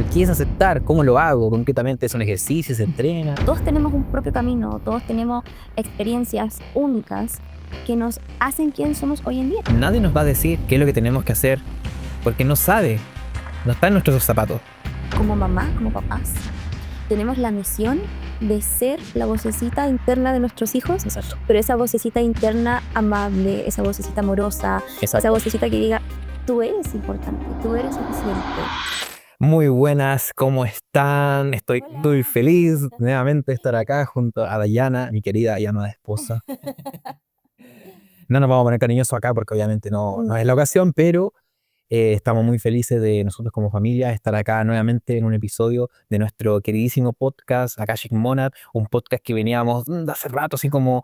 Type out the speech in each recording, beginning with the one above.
pero ¿qué es aceptar? ¿Cómo lo hago? Concretamente, ¿es un ejercicio? ¿Se entrena? Todos tenemos un propio camino, todos tenemos experiencias únicas que nos hacen quien somos hoy en día. Nadie nos va a decir qué es lo que tenemos que hacer, porque no sabe, no está en nuestros zapatos. Como mamá, como papás, tenemos la misión de ser la vocecita interna de nuestros hijos, Exacto. pero esa vocecita interna amable, esa vocecita amorosa, esa vocecita que diga, tú eres importante, tú eres suficiente. Muy buenas, ¿cómo están? Estoy Hola. muy feliz nuevamente de estar acá junto a Dayana, mi querida y amada esposa. No nos vamos a poner cariñosos acá porque obviamente no es la ocasión, pero estamos muy felices de nosotros como familia estar acá nuevamente en un episodio de nuestro queridísimo podcast Akashic Monad, un podcast que veníamos de hace rato así como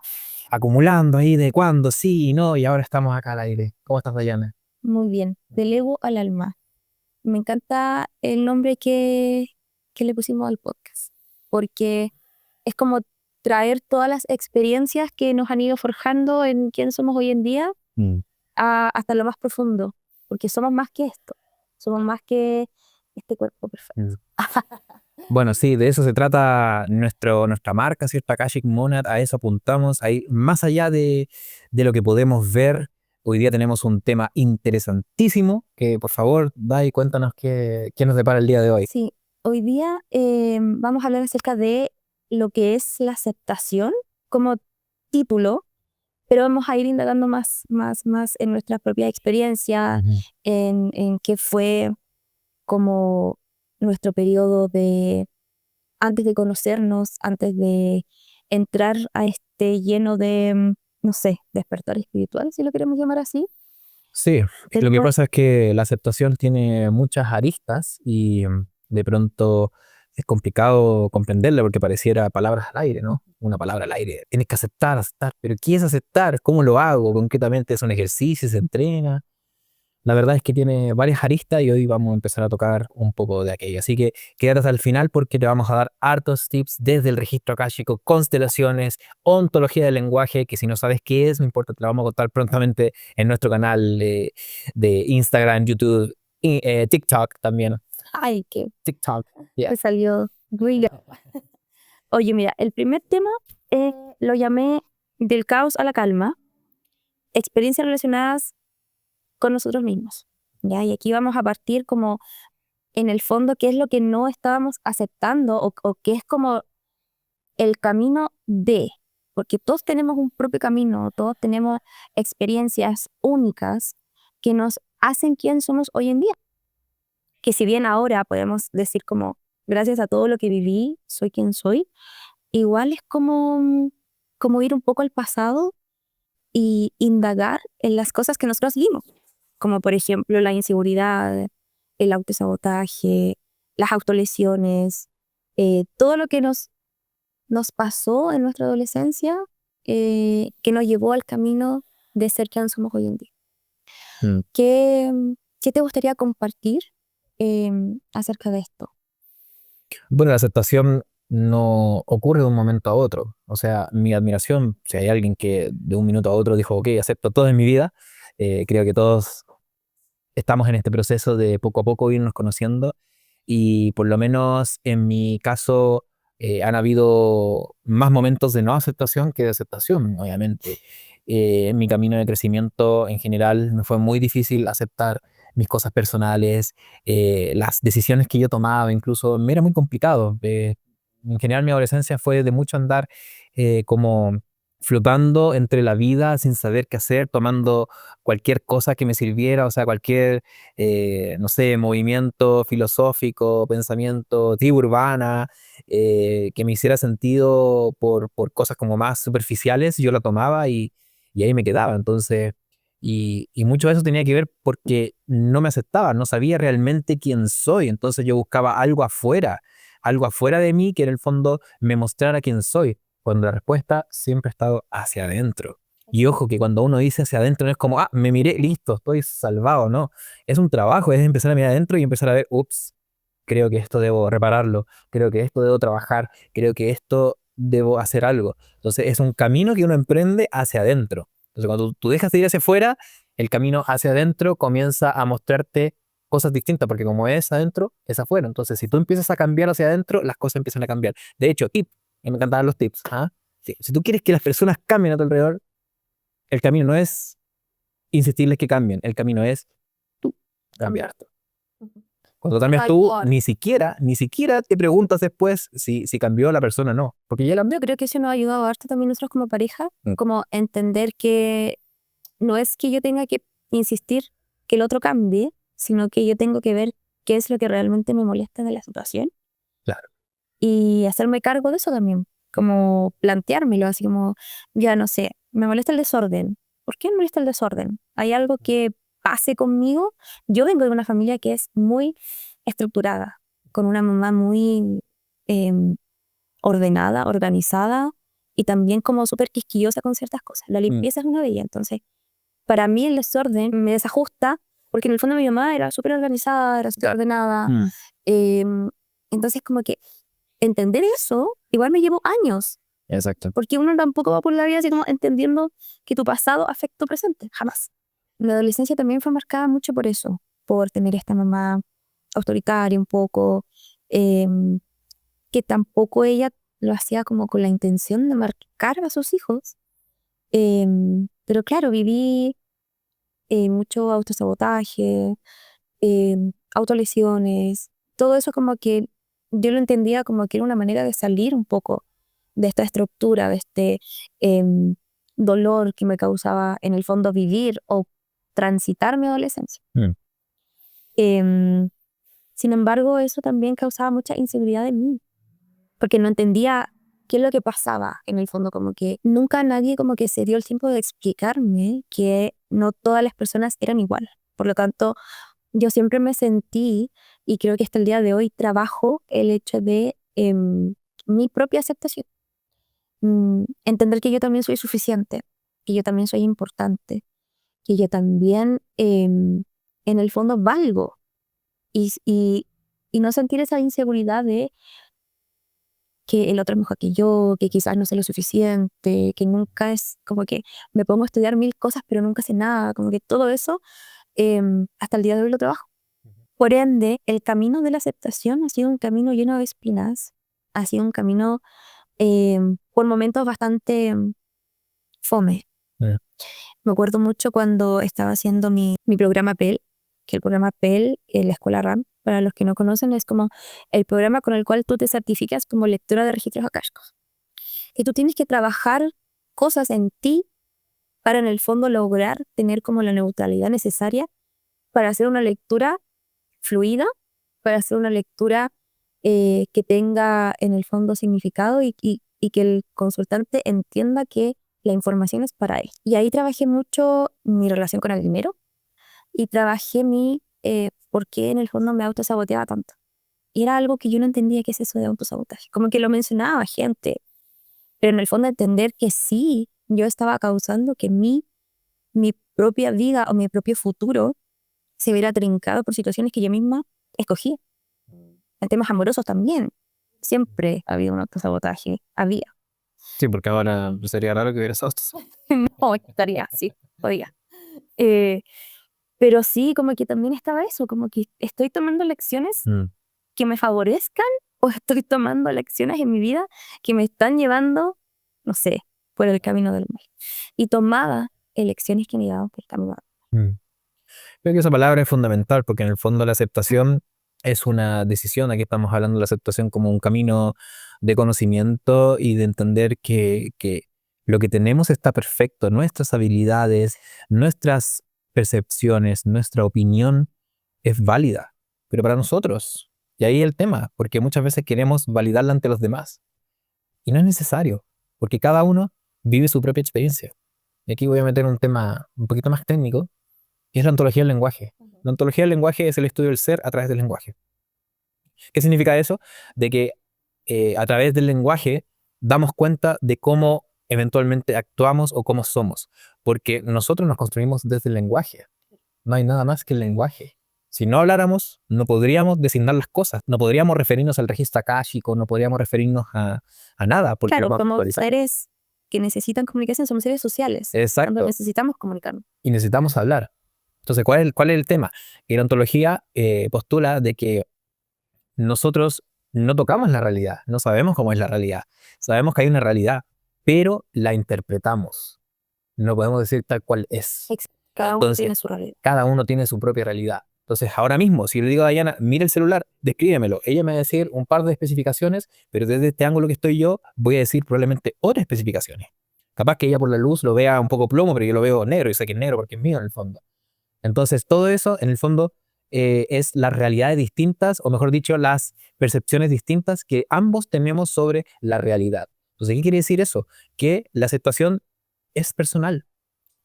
acumulando ahí de cuándo, sí y no, y ahora estamos acá al aire. ¿Cómo estás, Dayana? Muy bien, del ego al alma. Me encanta el nombre que le pusimos al podcast, porque es como traer todas las experiencias que nos han ido forjando en quién somos hoy en día hasta lo más profundo, porque somos más que esto, somos más que este cuerpo perfecto. Bueno, sí, de eso se trata nuestra marca, ¿cierto? Akashic Monad, a eso apuntamos. Ahí, más allá de lo que podemos ver, hoy día tenemos un tema interesantísimo, que por favor, Dai, cuéntanos qué nos depara el día de hoy. Sí, hoy día vamos a hablar acerca de lo que es la aceptación como título, pero vamos a ir indagando más en nuestra propia experiencia, en qué fue como nuestro periodo de antes de conocernos, antes de entrar a este lleno de, no sé, despertar espiritual, si lo queremos llamar así. Sí, lo que pasa es que la aceptación tiene muchas aristas y de pronto es complicado comprenderla porque pareciera palabras al aire, ¿no? Una palabra al aire. Tienes que aceptar, pero ¿qué es aceptar? ¿Cómo lo hago? Concretamente, ¿es un ejercicio? ¿Se entrena? La verdad es que tiene varias aristas y hoy vamos a empezar a tocar un poco de aquello. Así que quédate hasta el final porque te vamos a dar hartos tips desde el registro akáshico, constelaciones, ontología del lenguaje, que si no sabes qué es, no importa, te la vamos a contar prontamente en nuestro canal de Instagram, YouTube, y, TikTok también. Ay, que TikTok, yeah. me salió muy... Oye, mira, el primer tema lo llamé del caos a la calma, experiencias relacionadas con nosotros mismos. ¿Ya? Y aquí vamos a partir como en el fondo qué es lo que no estábamos aceptando o qué es como el camino de, porque todos tenemos un propio camino, todos tenemos experiencias únicas que nos hacen quien somos hoy en día. Que si bien ahora podemos decir como gracias a todo lo que viví, soy quien soy, igual es como ir un poco al pasado y indagar en las cosas que nosotros vimos, como por ejemplo la inseguridad, el autosabotaje, las autolesiones, todo lo que nos pasó en nuestra adolescencia que nos llevó al camino de ser quien somos hoy en día. ¿Qué te gustaría compartir acerca de esto? Bueno, la aceptación no ocurre de un momento a otro. O sea, mi admiración, si hay alguien que de un minuto a otro dijo, ok, acepto todo en mi vida, creo que todos estamos en este proceso de poco a poco irnos conociendo y por lo menos en mi caso han habido más momentos de no aceptación que de aceptación, obviamente. En mi camino de crecimiento en general me fue muy difícil aceptar mis cosas personales, las decisiones que yo tomaba, incluso me era muy complicado. En general mi adolescencia fue de mucho andar como flotando entre la vida sin saber qué hacer, tomando cualquier cosa que me sirviera, o sea, cualquier, no sé, movimiento filosófico, pensamiento, tribu urbana, que me hiciera sentido por cosas como más superficiales, yo la tomaba y ahí me quedaba. Entonces, y mucho de eso tenía que ver porque no me aceptaba, no sabía realmente quién soy, entonces yo buscaba algo afuera de mí que en el fondo me mostrara quién soy, cuando la respuesta siempre ha estado hacia adentro. Y ojo que cuando uno dice hacia adentro no es como, me miré, listo, estoy salvado, no. Es un trabajo, es empezar a mirar adentro y empezar a ver, ups, creo que esto debo repararlo, creo que esto debo trabajar, creo que esto debo hacer algo. Entonces es un camino que uno emprende hacia adentro. Entonces cuando tú dejas de ir hacia afuera, el camino hacia adentro comienza a mostrarte cosas distintas, porque como es adentro, es afuera. Entonces, si tú empiezas a cambiar hacia adentro, las cosas empiezan a cambiar. De hecho, tip, y me encantaban los tips. ¿Ah? Sí, si tú quieres que las personas cambien a tu alrededor, el camino no es insistirles que cambien, el camino es tú cambiar. Cuando cambias tú, ni siquiera te preguntas después si cambió la persona o no, porque ya cambió. Yo creo que eso nos ha ayudado harto también nosotros como pareja, como entender que no es que yo tenga que insistir que el otro cambie, sino que yo tengo que ver qué es lo que realmente me molesta de la situación. Claro. Y hacerme cargo de eso también, como planteármelo, así como, ya no sé, me molesta el desorden. ¿Por qué me molesta el desorden? ¿Hay algo que pase conmigo? Yo vengo de una familia que es muy estructurada, con una mamá muy ordenada, organizada y también como súper quisquillosa con ciertas cosas. La limpieza es una de ellas. Entonces, para mí el desorden me desajusta porque en el fondo mi mamá era súper organizada, era súper ordenada. Entonces, como que entender eso igual me llevó años. Exacto. Porque uno tampoco va por la vida así como entendiendo que tu pasado afecta tu presente, jamás. La adolescencia también fue marcada mucho por eso, por tener esta mamá autoritaria un poco, que tampoco ella lo hacía como con la intención de marcar a sus hijos. Pero claro, viví mucho autosabotaje, autolesiones, todo eso como que yo lo entendía como que era una manera de salir un poco de esta estructura, de este dolor que me causaba en el fondo vivir o transitar mi adolescencia. Sin embargo, eso también causaba mucha inseguridad en mí, porque no entendía qué es lo que pasaba en el fondo, como que nunca nadie como que se dio el tiempo de explicarme que no todas las personas eran igual. Por lo tanto, yo siempre me sentí, y creo que hasta el día de hoy trabajo el hecho de mi propia aceptación. Entender que yo también soy suficiente, que yo también soy importante, que yo también en el fondo valgo y no sentir esa inseguridad de que el otro es mejor que yo, que quizás no sé lo suficiente, que nunca es como que me pongo a estudiar 1000 cosas pero nunca sé nada, como que todo eso hasta el día de hoy lo trabajo. Por ende, el camino de la aceptación ha sido un camino lleno de espinas, ha sido un camino por momentos bastante fome. Me acuerdo mucho cuando estaba haciendo mi programa PEL, que el programa PEL en la escuela RAM, para los que no conocen, es como el programa con el cual tú te certificas como lectora de registros akáshicos. Y tú tienes que trabajar cosas en ti para en el fondo lograr tener como la neutralidad necesaria para hacer una lectura fluida, para hacer una lectura que tenga en el fondo significado y que el consultante entienda que la información es para él. Y ahí trabajé mucho mi relación con el dinero y trabajé por qué en el fondo me autosaboteaba tanto. Y era algo que yo no entendía qué es eso de autosabotaje. Como que lo mencionaba gente, pero en el fondo entender que sí, yo estaba causando que mi propia vida o mi propio futuro se viera trincado por situaciones que yo misma escogía. En temas amorosos también. Siempre ha habido un autosabotaje. Había. Sí, porque ahora sería raro que hubiera autos. No, estaría así, podía. Pero sí, como que también estaba eso, como que estoy tomando lecciones que me favorezcan o estoy tomando lecciones en mi vida que me están llevando, no sé, por el camino del mal. Y tomaba elecciones que me llevaban por el camino del mal. Creo que esa palabra es fundamental porque en el fondo la aceptación es una decisión. Aquí estamos hablando de la aceptación como un camino de conocimiento y de entender que lo que tenemos está perfecto. Nuestras habilidades, nuestras percepciones, nuestra opinión es válida, pero para nosotros. Y ahí el tema, porque muchas veces queremos validarla ante los demás. Y no es necesario, porque cada uno vive su propia experiencia. Y aquí voy a meter un tema un poquito más técnico, y es la ontología del lenguaje. La ontología del lenguaje es el estudio del ser a través del lenguaje. ¿Qué significa eso? De que a través del lenguaje damos cuenta de cómo eventualmente actuamos o cómo somos, porque nosotros nos construimos desde el lenguaje. No hay nada más que el lenguaje. Si no habláramos, no podríamos designar las cosas, no podríamos referirnos al registro akáshico, no podríamos referirnos a nada. Porque claro, como seres que necesitan comunicación, somos seres sociales. Exacto. Necesitamos comunicarnos. Y necesitamos hablar. Entonces, ¿cuál es el tema? Que la ontología postula de que nosotros no tocamos la realidad, no sabemos cómo es la realidad. Sabemos que hay una realidad, pero la interpretamos. No podemos decir tal cual es. Cada uno Entonces, tiene su realidad. cada uno tiene su propia realidad. Entonces, ahora mismo, si le digo a Diana, mira el celular, descríbemelo, ella me va a decir un par de especificaciones, pero desde este ángulo que estoy yo, voy a decir probablemente otras especificaciones. Capaz que ella por la luz lo vea un poco plomo, pero yo lo veo negro y sé que es negro porque es mío en el fondo. Entonces, todo eso, en el fondo, es las realidades distintas, o mejor dicho, las percepciones distintas que ambos tenemos sobre la realidad. Entonces, ¿qué quiere decir eso? Que la aceptación es personal.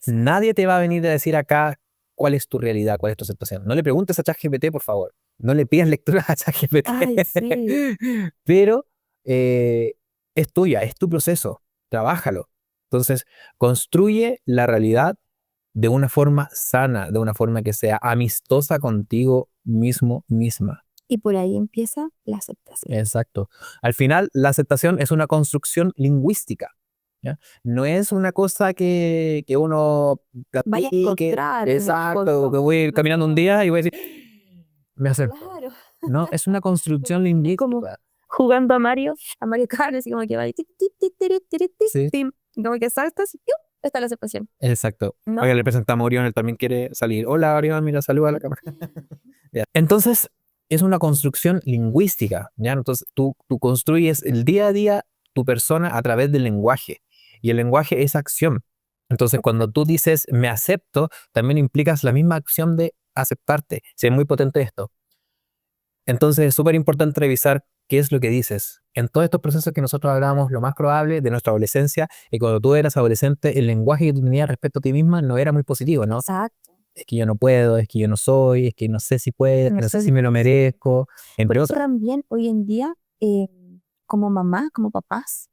Nadie te va a venir a decir acá cuál es tu realidad, cuál es tu aceptación. No le preguntes a ChatGPT, por favor. No le pidas lectura a ChatGPT. Ay, sí. Pero es tuya, es tu proceso. Trabájalo. Entonces, construye la realidad de una forma sana, de una forma que sea amistosa contigo mismo, misma. Y por ahí empieza la aceptación. Exacto. Al final, la aceptación es una construcción lingüística. ¿Ya? No es una cosa que uno Vaya a platique. encontrar. Exacto, que voy a ir caminando un día y voy a decir, me acepto. Claro. No, es una construcción Como lingüística. jugando a Mario Kart, así como que va y tic, tic, tic, tic, tic, tic, Sí. tim. Y como que saltas y ¡piu! Está la aceptación. Exacto. ¿No? Oiga, le presentamos a Orión, él también quiere salir. Hola, Orión, mira, saluda a la cámara. Ya. Entonces, es una construcción lingüística, ¿ya? Entonces, tú construyes el día a día tu persona a través del lenguaje. Y el lenguaje es acción. Entonces, cuando tú dices me acepto, también implicas la misma acción de aceptarte. Sí, es muy potente esto. Entonces, es súper importante revisar qué es lo que dices. En todos estos procesos que nosotros hablábamos, lo más probable de nuestra adolescencia, y cuando tú eras adolescente, el lenguaje que tú tenías respecto a ti misma no era muy positivo, ¿no? Exacto. Es que yo no puedo, es que yo no soy, es que no sé si puedo, es que no sé si me lo merezco, Por entre eso otras. también hoy en día, como mamá, como papás,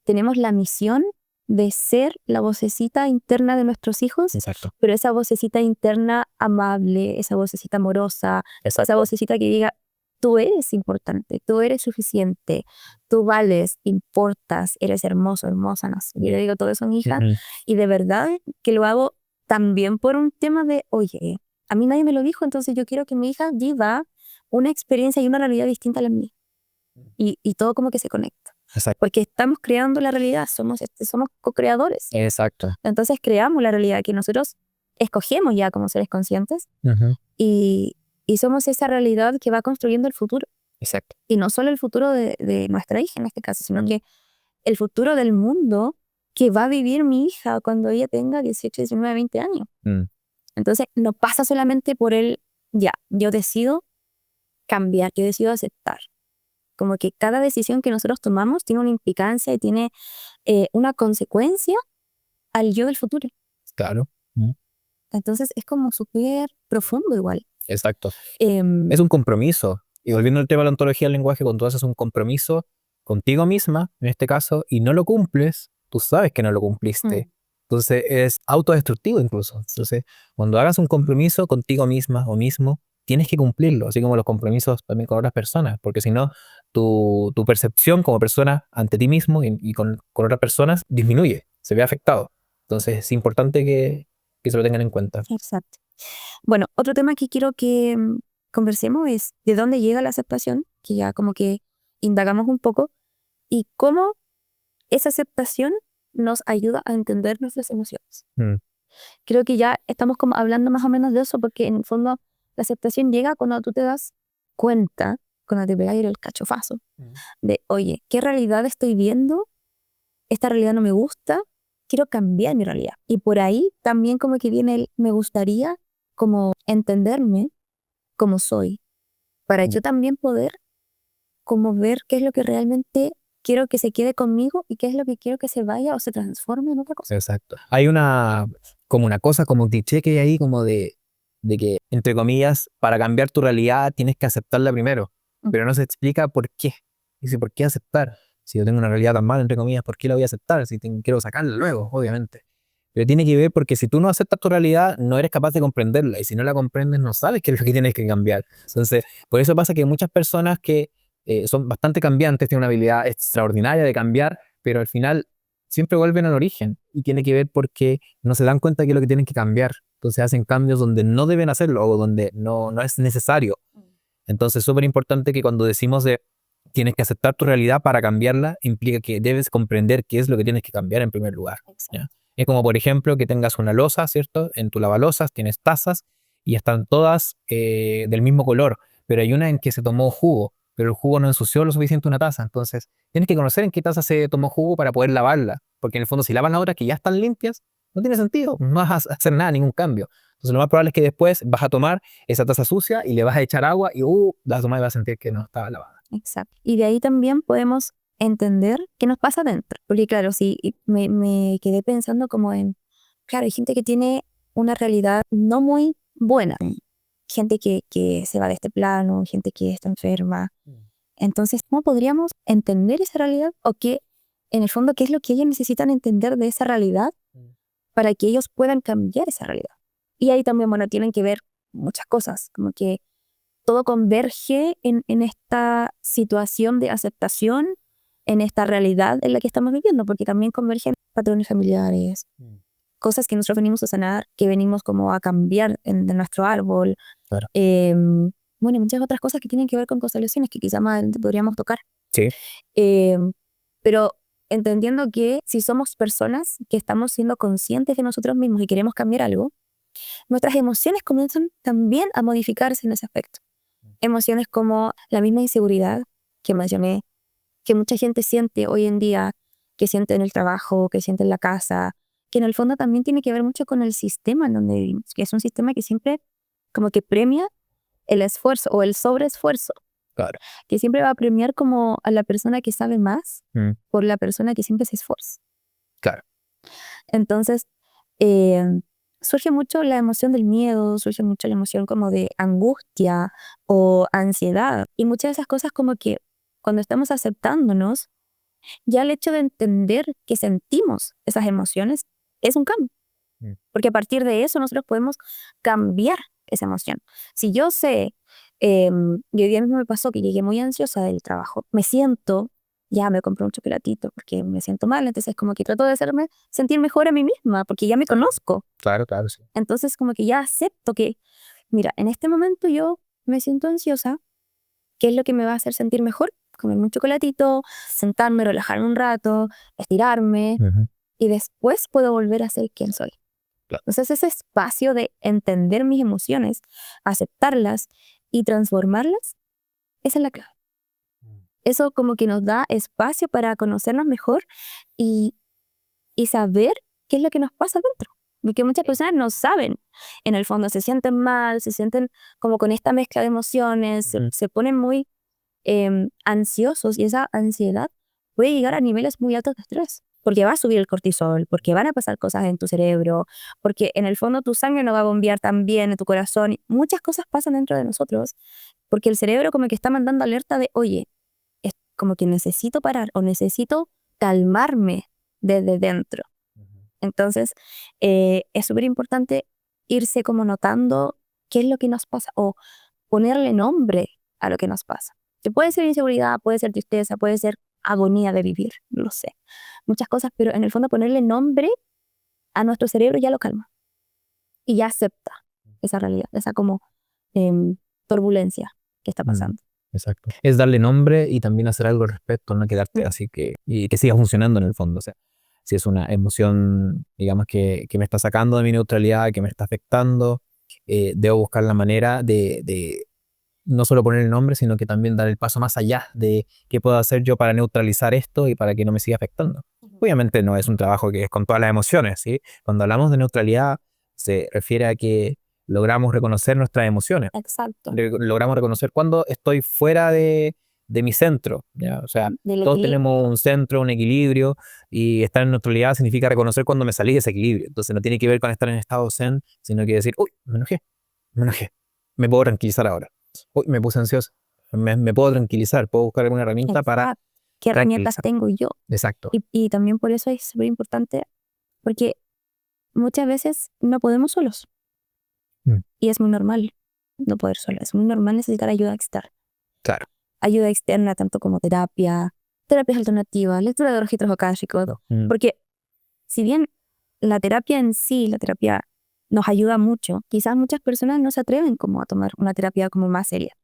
tenemos la misión de ser la vocecita interna de nuestros hijos, Exacto. pero esa vocecita interna amable, esa vocecita amorosa, esa vocecita que diga, tú eres importante, tú eres suficiente, tú vales, importas, eres hermoso, hermosa, no sé. Yo le digo todo eso a mi hija y de verdad que lo hago también por un tema de, oye, a mí nadie me lo dijo, entonces yo quiero que mi hija viva una experiencia y una realidad distinta a la mía. Y todo como que se conecta. Exacto. Porque estamos creando la realidad, somos co-creadores. Exacto. Entonces creamos la realidad que nosotros escogemos ya como seres conscientes y somos esa realidad que va construyendo el futuro. Exacto. Y no solo el futuro de nuestra hija en este caso, sino que el futuro del mundo que va a vivir mi hija cuando ella tenga 18, 19, 20 años. Entonces no pasa solamente por el, ya, yo decido cambiar, yo decido aceptar. Como que cada decisión que nosotros tomamos tiene una implicancia y tiene una consecuencia al yo del futuro. Claro. Entonces es como súper profundo igual. Exacto. Es un compromiso. Y volviendo al tema de la ontología del lenguaje, cuando tú haces un compromiso contigo misma, en este caso, y no lo cumples, tú sabes que no lo cumpliste. Entonces es autodestructivo incluso. Entonces, cuando hagas un compromiso contigo misma o mismo, tienes que cumplirlo, así como los compromisos también con otras personas, porque si no, tu percepción como persona ante ti mismo y con otras personas disminuye, se ve afectado. Entonces es importante que se lo tengan en cuenta. Exacto. Bueno, otro tema que quiero que conversemos es de dónde llega la aceptación, que ya como que indagamos un poco, y cómo esa aceptación nos ayuda a entender nuestras emociones. Creo que ya estamos como hablando más o menos de eso, porque en el fondo la aceptación llega cuando tú te das cuenta, cuando te pegas el cachofazo, de, oye, ¿qué realidad estoy viendo? Esta realidad no me gusta, quiero cambiar mi realidad. Y por ahí también como que viene el, me gustaría como entenderme como soy, para yo también poder como ver qué es lo que realmente quiero que se quede conmigo y qué es lo que quiero que se vaya o se transforme en otra cosa. Exacto. Hay una cosa, como cliché que hay ahí, como de que, entre comillas, para cambiar tu realidad tienes que aceptarla primero, pero no se explica por qué. Dice, ¿por qué aceptar? Si yo tengo una realidad tan mala, entre comillas, ¿por qué la voy a aceptar? Si quiero sacarla luego, obviamente. Pero tiene que ver porque si tú no aceptas tu realidad, no eres capaz de comprenderla. Y si no la comprendes, no sabes qué es lo que tienes que cambiar. Entonces, por eso pasa que muchas personas que son bastante cambiantes, tienen una habilidad extraordinaria de cambiar, pero al final siempre vuelven al origen. Y tiene que ver porque no se dan cuenta que es lo que tienen que cambiar. Entonces hacen cambios donde no deben hacerlo o donde no es necesario. Entonces es súper importante que cuando decimos de tienes que aceptar tu realidad para cambiarla, implica que debes comprender qué es lo que tienes que cambiar en primer lugar. ¿Ya? Es como, por ejemplo, que tengas una loza, ¿cierto? En tu lavalosas tienes tazas y están todas del mismo color, pero hay una en que se tomó jugo, pero el jugo no ensució lo suficiente una taza. Entonces tienes que conocer en qué taza se tomó jugo para poder lavarla, porque en el fondo si lavas las otras que ya están limpias, no tiene sentido, no vas a hacer nada, ningún cambio. Entonces lo más probable es que después vas a tomar esa taza sucia y le vas a echar agua y la vas a tomar y vas a sentir que no estaba lavada. Exacto. Y de ahí también podemos entender qué nos pasa dentro. Porque claro, sí, me quedé pensando como en, claro, hay gente que tiene una realidad no muy buena. Gente que se va de este plano, gente que está enferma. Entonces, ¿cómo podríamos entender esa realidad? O qué, en el fondo, qué es lo que ellos necesitan entender de esa realidad para que ellos puedan cambiar esa realidad? Y ahí también, bueno, tienen que ver muchas cosas, como que todo converge en esta situación de aceptación, en esta realidad en la que estamos viviendo, porque también convergen patrones familiares, cosas que nosotros venimos a sanar, que venimos como a cambiar de nuestro árbol. Claro. Bueno, y muchas otras cosas que tienen que ver con constelaciones que quizá más adelante podríamos tocar. Sí. Pero entendiendo que si somos personas que estamos siendo conscientes de nosotros mismos y queremos cambiar algo, nuestras emociones comienzan también a modificarse en ese aspecto. Emociones como la misma inseguridad que mencioné, que mucha gente siente hoy en día, que siente en el trabajo, que siente en la casa, que en el fondo también tiene que ver mucho con el sistema en donde vivimos, que es un sistema que siempre como que premia el esfuerzo o el sobreesfuerzo. Claro. Que siempre va a premiar como a la persona que sabe más por la persona que siempre se esfuerza. Claro. Entonces, surge mucho la emoción del miedo, surge mucho la emoción como de angustia o ansiedad. Y muchas de esas cosas como que cuando estamos aceptándonos, ya el hecho de entender que sentimos esas emociones es un cambio. Porque a partir de eso nosotros podemos cambiar esa emoción. Si yo sé, y hoy día mismo me pasó que llegué muy ansiosa del trabajo, me siento, ya me compré un chocolatito porque me siento mal, entonces como que trato de hacerme sentir mejor a mí misma porque ya me conozco. Claro, sí. Entonces como que ya acepto que, mira, en este momento yo me siento ansiosa, ¿qué es lo que me va a hacer sentir mejor? Comerme un chocolatito, sentarme, relajarme un rato, estirarme, y después puedo volver a ser quien soy. Claro. Entonces ese espacio de entender mis emociones, aceptarlas y transformarlas, esa es la clave. Eso como que nos da espacio para conocernos mejor y saber qué es lo que nos pasa dentro. Porque muchas personas no saben, en el fondo se sienten mal, se sienten como con esta mezcla de emociones, se ponen muy ansiosos y esa ansiedad puede llegar a niveles muy altos de estrés. Porque va a subir el cortisol, porque van a pasar cosas en tu cerebro, porque en el fondo tu sangre no va a bombear tan bien en tu corazón. Muchas cosas pasan dentro de nosotros, porque el cerebro como que está mandando alerta de, oye, es como que necesito parar o necesito calmarme desde dentro. Entonces, es súper importante irse como notando qué es lo que nos pasa o ponerle nombre a lo que nos pasa. Que puede ser inseguridad, puede ser tristeza, puede ser agonía de vivir, no lo sé. Muchas cosas, pero en el fondo ponerle nombre a nuestro cerebro ya lo calma. Y ya acepta esa realidad, esa como turbulencia que está pasando. Exacto. Es darle nombre y también hacer algo al respecto, no quedarte así y que siga funcionando en el fondo. O sea, si es una emoción, digamos, que me está sacando de mi neutralidad, que me está afectando, debo buscar la manera de no solo poner el nombre, sino que también dar el paso más allá de qué puedo hacer yo para neutralizar esto y para que no me siga afectando. Obviamente no es un trabajo que es con todas las emociones, ¿sí? Cuando hablamos de neutralidad, se refiere a que logramos reconocer nuestras emociones. Exacto. Logramos reconocer cuando estoy fuera de mi centro, ¿ya? O sea, todos tenemos un centro, un equilibrio, y estar en neutralidad significa reconocer cuando me salí de ese equilibrio. Entonces no tiene que ver con estar en estado zen, sino que decir, uy, me enojé, me puedo tranquilizar ahora. Uy, me puse ansioso, me puedo tranquilizar, puedo buscar alguna herramienta para ¿qué herramientas tengo yo? Exacto. Y también por eso es súper importante, porque muchas veces no podemos solos. Y es muy normal no poder solo. Es muy normal necesitar ayuda externa. Claro. Ayuda externa tanto como terapias alternativas, lectura de registros akáshicos. Porque si bien la terapia en sí, la terapia nos ayuda mucho. Quizás muchas personas no se atreven como a tomar una terapia como más seria.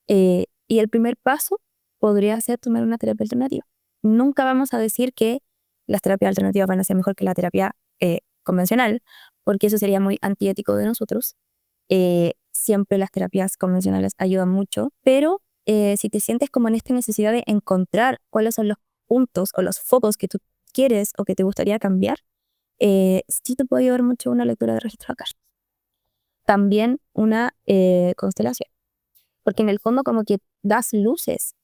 Y el primer paso podría ser tomar una terapia alternativa. Nunca vamos a decir que las terapias alternativas van a ser mejor que la terapia convencional, porque eso sería muy antiético de nosotros. Siempre las terapias convencionales ayudan mucho, pero si te sientes como en esta necesidad de encontrar cuáles son los puntos o los focos que tú quieres o que te gustaría cambiar, sí te puede ayudar mucho una lectura de registro acá. También una constelación, porque en el fondo como que das luces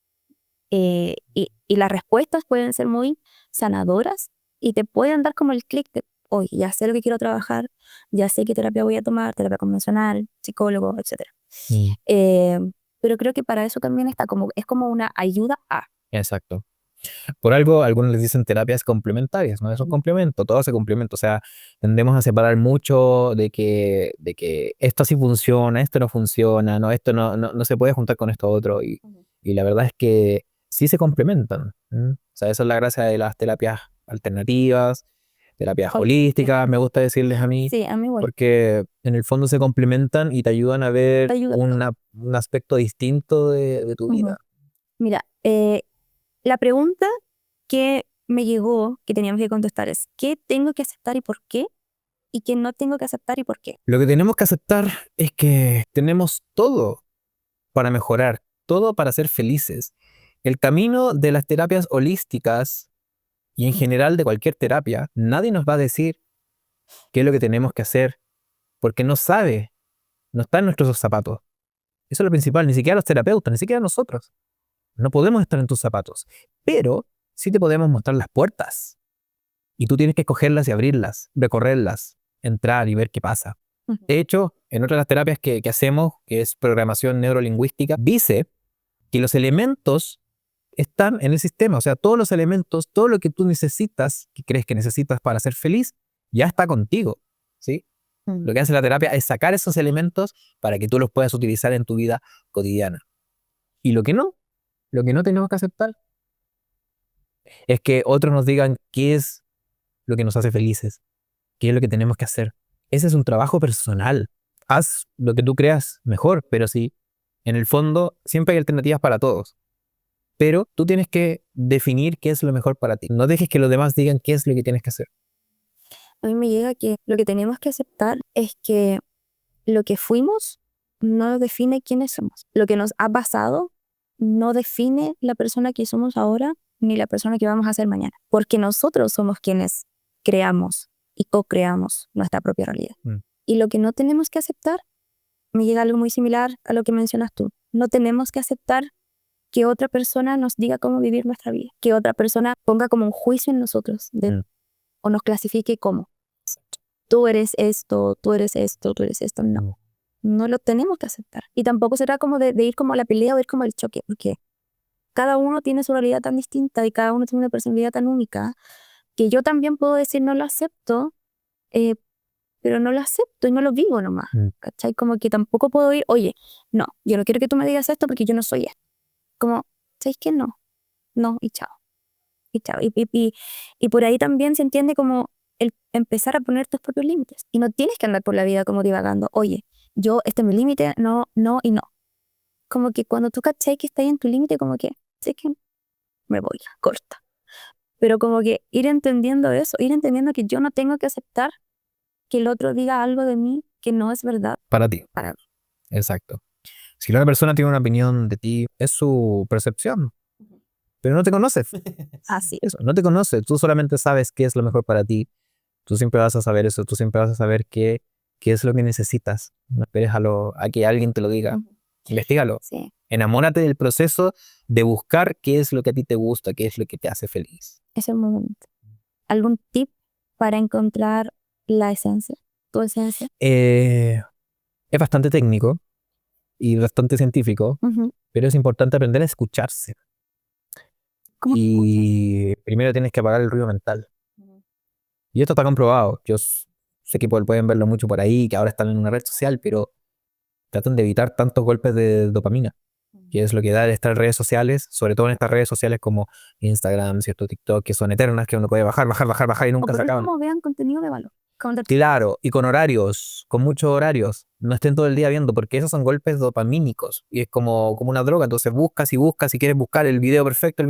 y las respuestas pueden ser muy sanadoras y te pueden dar como el clic de, oye, ya sé lo que quiero trabajar, ya sé qué terapia voy a tomar, terapia convencional, psicólogo, etc. Pero creo que para eso también es como una ayuda a. Exacto. Por algo, algunos les dicen terapias complementarias, ¿no? Es un complemento, todo se complementa. O sea, tendemos a separar mucho de que esto sí funciona, esto no funciona, no, esto no se puede juntar con esto otro. Y la verdad es que sí se complementan. O sea, esa es la gracia de las terapias alternativas, terapias holísticas, me gusta decirles a mí. Sí, a mí igual. Porque en el fondo se complementan y te ayudan a ver un aspecto distinto de tu vida. Mira, la pregunta que me llegó, que teníamos que contestar es, ¿qué tengo que aceptar y por qué? ¿Y qué no tengo que aceptar y por qué? Lo que tenemos que aceptar es que tenemos todo para mejorar, todo para ser felices. El camino de las terapias holísticas y en general de cualquier terapia, nadie nos va a decir qué es lo que tenemos que hacer porque no sabe, no está en nuestros zapatos. Eso es lo principal, ni siquiera los terapeutas, ni siquiera nosotros. No podemos estar en tus zapatos, pero sí te podemos mostrar las puertas. Y tú tienes que cogerlas y abrirlas, recorrerlas, entrar y ver qué pasa. De hecho, en otra de las terapias que hacemos, que es programación neurolingüística, dice que los elementos están en el sistema. O sea, todos los elementos, todo lo que tú necesitas, que crees que necesitas para ser feliz, ya está contigo, ¿sí? Lo que hace la terapia es sacar esos elementos para que tú los puedas utilizar en tu vida cotidiana. Y lo que no tenemos que aceptar es que otros nos digan qué es lo que nos hace felices, qué es lo que tenemos que hacer. Ese es un trabajo personal. Haz lo que tú creas mejor, pero sí, en el fondo siempre hay alternativas para todos. Pero tú tienes que definir qué es lo mejor para ti. No dejes que los demás digan qué es lo que tienes que hacer. A mí me llega que lo que tenemos que aceptar es que lo que fuimos no define quiénes somos. Lo que nos ha pasado no define la persona que somos ahora ni la persona que vamos a ser mañana. Porque nosotros somos quienes creamos y co-creamos nuestra propia realidad. Y lo que no tenemos que aceptar, me llega algo muy similar a lo que mencionas tú. No tenemos que aceptar que otra persona nos diga cómo vivir nuestra vida, que otra persona ponga como un juicio en nosotros o nos clasifique como tú eres esto, tú eres esto, tú eres esto. No lo tenemos que aceptar. Y tampoco será como de ir como a la pelea o ir como al choque, porque cada uno tiene su realidad tan distinta y cada uno tiene una personalidad tan única que yo también puedo decir no lo acepto, pero no lo acepto y no lo vivo nomás. ¿Cachai? Como que tampoco puedo ir, oye, no, yo no quiero que tú me digas esto porque yo no soy esto. Como, ¿sabes qué? No, y chao. Y chao. Y por ahí también se entiende como el empezar a poner tus propios límites. Y no tienes que andar por la vida como divagando, oye, este es mi límite, no y no. Como que cuando tú cachai que estás en tu límite, como que, sé que me voy, corta. Pero como que ir entendiendo eso, ir entendiendo que yo no tengo que aceptar que el otro diga algo de mí que no es verdad. Para ti. Para mí. Exacto. Si la otra persona tiene una opinión de ti, es su percepción, pero no te conoce. Así. Eso, no te conoce, tú solamente sabes qué es lo mejor para ti. Tú siempre vas a saber eso, tú siempre vas a saber qué es lo que necesitas. No esperes a que alguien te lo diga. Investígalo. Sí. Enamórate del proceso de buscar qué es lo que a ti te gusta, qué es lo que te hace feliz. Es el momento. ¿Algún tip para encontrar la esencia, tu esencia? Es bastante técnico y bastante científico, pero es importante aprender a escucharse. ¿Cómo y primero tienes que apagar el ruido mental. Y esto está comprobado. Yo sé que pueden verlo mucho por ahí, que ahora están en una red social, pero tratan de evitar tantos golpes de dopamina, que es lo que da el estar en redes sociales, sobre todo en estas redes sociales como Instagram, cierto, TikTok, que son eternas, que uno puede bajar y nunca se acaban. Como vean contenido de valor. Claro, y con horarios, con muchos horarios. No estén todo el día viendo, porque esos son golpes dopamínicos y es como una droga. Entonces buscas y buscas y quieres buscar el video perfecto,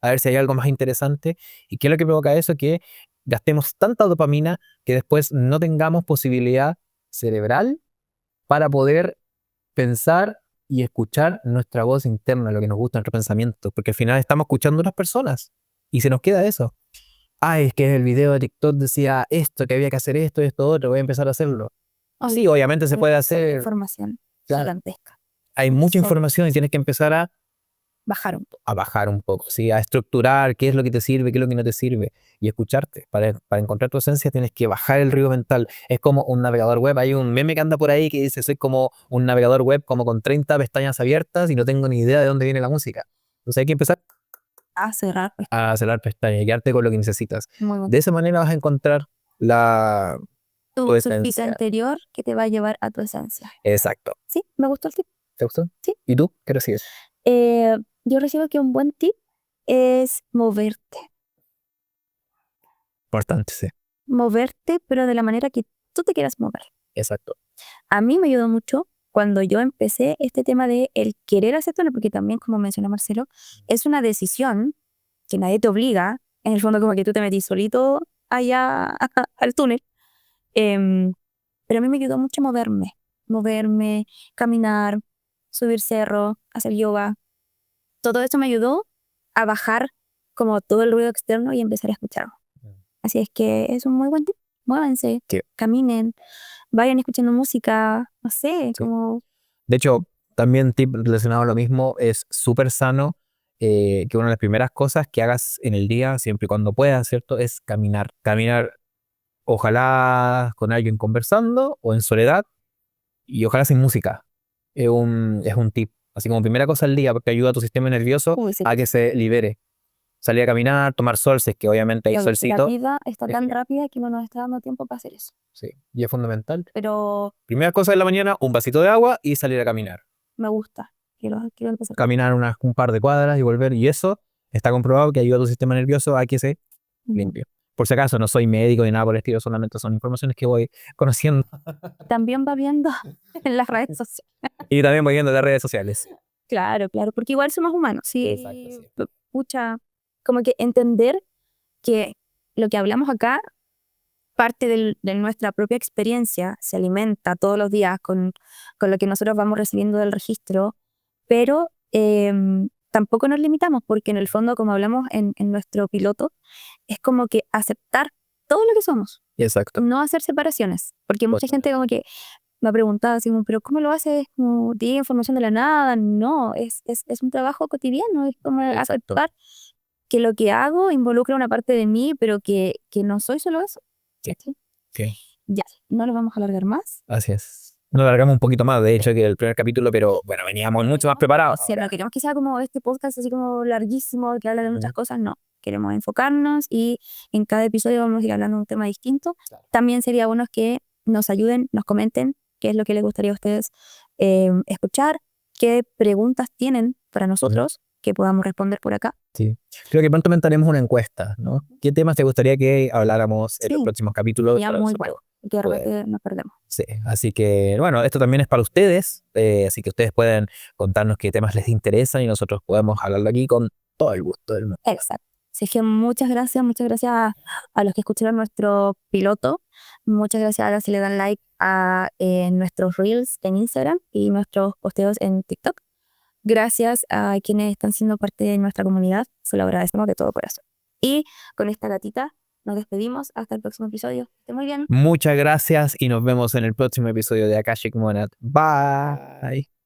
a ver si hay algo más interesante. ¿Y qué es lo que provoca eso? Que gastemos tanta dopamina que después no tengamos posibilidad cerebral para poder pensar y escuchar nuestra voz interna, lo que nos gusta, nuestro pensamiento, porque al final estamos escuchando a otras personas y se nos queda eso. Ay, es que el video de TikTok decía esto, que había que hacer esto, esto, otro, voy a empezar a hacerlo. Sí, obviamente se puede hacer. Información Claro, gigantesca. hay mucha información y tienes que empezar a Bajar un poco. ¿sí? A estructurar qué es lo que te sirve, qué es lo que no te sirve y escucharte. Para encontrar tu esencia tienes que bajar el ruido mental. Es como un navegador web. Hay un meme que anda por ahí que dice, soy como un navegador web como con 30 pestañas abiertas y no tengo ni idea de dónde viene la música. Entonces hay que empezar A cerrar. a cerrar pestañas y quedarte con lo que necesitas. Muy bueno. De esa manera vas a encontrar tu Tu esencia. piso interior que te va a llevar a tu esencia. Exacto. Sí, me gustó el tip. ¿Te gustó? Sí. ¿Y tú? ¿Qué recibes? Yo recibo que un buen tip es moverte. Importante, sí. Moverte, pero de la manera que tú te quieras mover. Exacto. A mí me ayudó mucho cuando yo empecé este tema de el querer aceptarlo, porque también, como mencionó Marcelo, es una decisión que nadie te obliga. En el fondo, como que tú te metís solito allá al túnel. Pero a mí me ayudó mucho moverme, caminar, subir cerro, hacer yoga. Todo eso me ayudó a bajar como todo el ruido externo y empezar a escucharlo. Así es que es un muy buen tip. Muévanse, Sí. caminen, vayan escuchando música, no sé, Sí. como... De hecho, también tip relacionado a lo mismo, es súper sano que una de las primeras cosas que hagas en el día, siempre y cuando puedas, ¿cierto? Es caminar. Caminar, ojalá con alguien conversando o en soledad y ojalá sin música. Es un tip. Así como primera cosa al día, porque ayuda a tu sistema nervioso Uy, sí. a que se libere. Salir a caminar, tomar sol, si es que obviamente hay La solcito. vida está tan Genial. rápida que no nos está dando tiempo para hacer eso. Sí, y es fundamental. Pero Primera cosa de la mañana, un vasito de agua y salir a caminar. me gusta. Quiero empezar. Caminar un par de cuadras y volver. Y eso está comprobado que ayuda a tu sistema nervioso a que se limpie. Por si acaso, no soy médico ni nada por el estilo, solamente son informaciones que voy conociendo. También va viendo en las redes sociales. Y también voy viendo las redes sociales. Claro, porque igual somos humanos. Sí, Exacto, sí. Pucha, como que entender que lo que hablamos acá parte de nuestra propia experiencia, se alimenta todos los días con lo que nosotros vamos recibiendo del registro, pero tampoco nos limitamos porque en el fondo, como hablamos en nuestro piloto, es como que aceptar todo lo que somos, Exacto. no hacer separaciones, porque mucha gente como que me ha preguntado así como, pero ¿cómo lo haces? Como, ¿tiene información de la nada? No, es un trabajo cotidiano, es como aceptar que lo que hago involucra una parte de mí, pero que no soy solo eso. Sí. ¿Sí? Sí. Ya, no lo vamos a alargar más. Así es. Nos alargamos un poquito más, de hecho, que el primer capítulo, pero bueno, veníamos mucho más preparados. O sea, no queremos que sea como este podcast así como larguísimo, que habla de muchas cosas, no. Queremos enfocarnos y en cada episodio vamos a ir hablando de un tema distinto. Claro. También sería bueno que nos ayuden, nos comenten qué es lo que les gustaría a ustedes escuchar, qué preguntas tienen para nosotros que podamos responder por acá. Sí. Creo que pronto inventaremos una encuesta, ¿no? ¿Qué temas te gustaría que habláramos en los próximos capítulos? Ya muy bueno, que de repente nos perdemos. Sí, así que bueno, esto también es para ustedes, así que ustedes pueden contarnos qué temas les interesan y nosotros podemos hablarlo aquí con todo el gusto del mundo. Exacto. Así que muchas gracias a los que escucharon nuestro piloto. Muchas gracias a los que le dan like a nuestros reels en Instagram y nuestros posteos en TikTok. Gracias a quienes están siendo parte de nuestra comunidad. Se lo agradecemos de todo corazón. Y con esta gatita nos despedimos. Hasta el próximo episodio. Que esté muy bien. Muchas gracias y nos vemos en el próximo episodio de Akashic Monad. Bye.